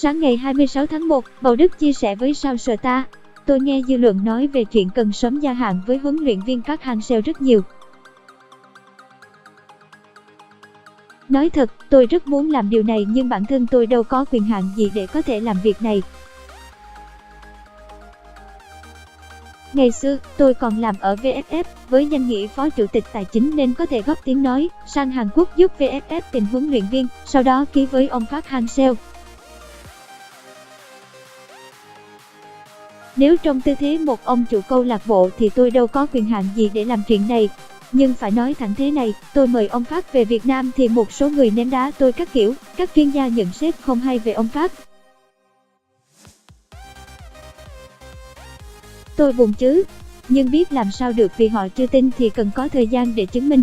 Sáng ngày 26 tháng 1, Bầu Đức chia sẻ với Sao Star: tôi nghe dư luận nói về chuyện cần sớm gia hạn với huấn luyện viên Park Hang-seo rất nhiều. Nói thật, tôi rất muốn làm điều này nhưng bản thân tôi đâu có quyền hạn gì để có thể làm việc này. Ngày xưa, tôi còn làm ở VFF với danh nghĩa phó chủ tịch tài chính nên có thể góp tiếng nói sang Hàn Quốc giúp VFF tìm huấn luyện viên, sau đó ký với ông Park Hang-seo. Nếu trong tư thế một ông chủ câu lạc bộ thì tôi đâu có quyền hạn gì để làm chuyện này. Nhưng phải nói thẳng thế này, tôi mời ông Park về Việt Nam thì một số người ném đá tôi các kiểu, các chuyên gia nhận xét không hay về ông Park. Tôi buồn chứ, nhưng biết làm sao được vì họ chưa tin thì cần có thời gian để chứng minh.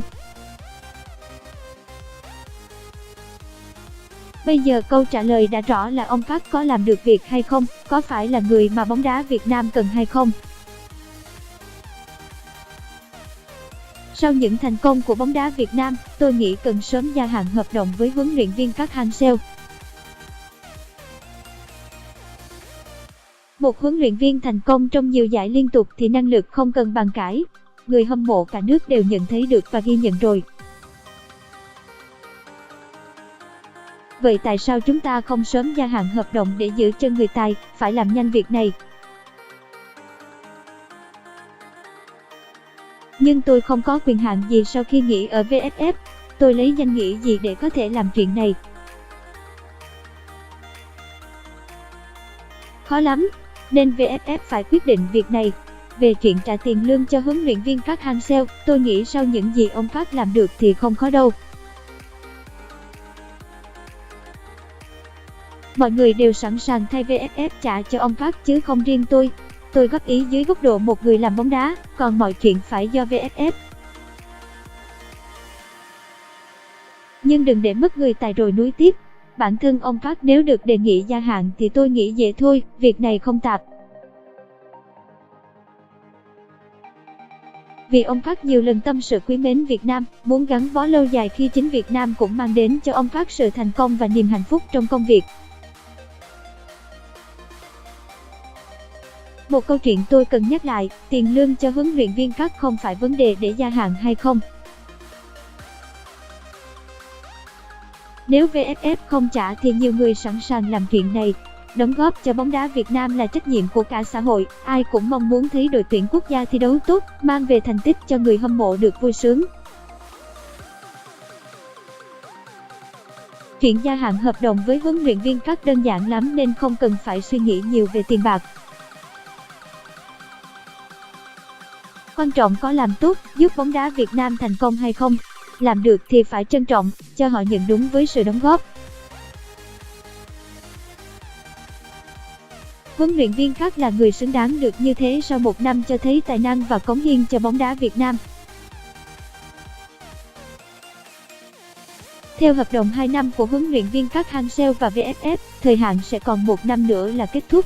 Bây giờ câu trả lời đã rõ là ông Park có làm được việc hay không, có phải là người mà bóng đá Việt Nam cần hay không. Sau những thành công của bóng đá Việt Nam, tôi nghĩ cần sớm gia hạn hợp đồng với huấn luyện viên Park Hang-seo. Một huấn luyện viên thành công trong nhiều giải liên tục thì năng lực không cần bàn cãi. Người hâm mộ cả nước đều nhận thấy được và ghi nhận rồi. Vậy tại sao chúng ta không sớm gia hạn hợp đồng để giữ chân người tài, phải làm nhanh việc này? Nhưng tôi không có quyền hạn gì sau khi nghỉ ở VFF, tôi lấy danh nghĩa gì để có thể làm chuyện này? Khó lắm, nên VFF phải quyết định việc này. Về chuyện trả tiền lương cho huấn luyện viên Park Hang-seo, tôi nghĩ sau những gì ông Park làm được thì không khó đâu. Mọi người đều sẵn sàng thay VFF trả cho ông Park chứ không riêng tôi. Tôi góp ý dưới góc độ một người làm bóng đá, còn mọi chuyện phải do VFF. Nhưng đừng để mất người tài rồi nuối tiếc. Bản thân ông Park nếu được đề nghị gia hạn thì tôi nghĩ dễ thôi, việc này không tạp. Vì ông Park nhiều lần tâm sự quý mến Việt Nam, muốn gắn bó lâu dài khi chính Việt Nam cũng mang đến cho ông Park sự thành công và niềm hạnh phúc trong công việc. Một câu chuyện tôi cần nhắc lại, tiền lương cho huấn luyện viên Park không phải vấn đề để gia hạn hay không. Nếu VFF không trả thì nhiều người sẵn sàng làm chuyện này. Đóng góp cho bóng đá Việt Nam là trách nhiệm của cả xã hội, ai cũng mong muốn thấy đội tuyển quốc gia thi đấu tốt, mang về thành tích cho người hâm mộ được vui sướng. Chuyện gia hạn hợp đồng với huấn luyện viên Park đơn giản lắm nên không cần phải suy nghĩ nhiều về tiền bạc. Quan trọng có làm tốt, giúp bóng đá Việt Nam thành công hay không. Làm được thì phải trân trọng, cho họ nhận đúng với sự đóng góp. Huấn luyện viên Park là người xứng đáng được như thế sau một năm cho thấy tài năng và cống hiến cho bóng đá Việt Nam. Theo hợp đồng 2 năm của huấn luyện viên Park Hang-seo và VFF, thời hạn sẽ còn 1 năm nữa là kết thúc.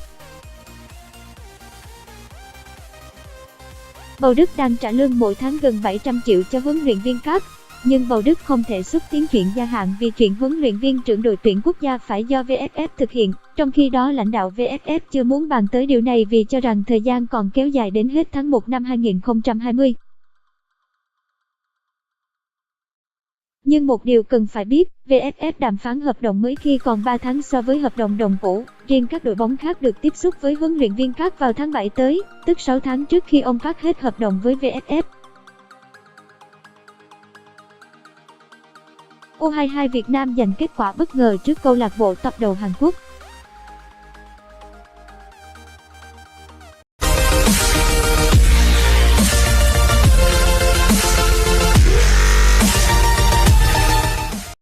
Bầu Đức đang trả lương mỗi tháng gần 700 triệu cho huấn luyện viên Park, nhưng Bầu Đức không thể xúc tiến chuyện gia hạn vì chuyện huấn luyện viên trưởng đội tuyển quốc gia phải do VFF thực hiện. Trong khi đó lãnh đạo VFF chưa muốn bàn tới điều này vì cho rằng thời gian còn kéo dài đến hết tháng 1 năm 2020. Nhưng một điều cần phải biết, VFF đàm phán hợp đồng mới khi còn 3 tháng so với hợp đồng đồng cũ. Riêng các đội bóng khác được tiếp xúc với huấn luyện viên Park vào tháng 7 tới, tức 6 tháng trước khi ông Park hết hợp đồng với VFF. U22 Việt Nam giành kết quả bất ngờ trước câu lạc bộ top đầu Hàn Quốc.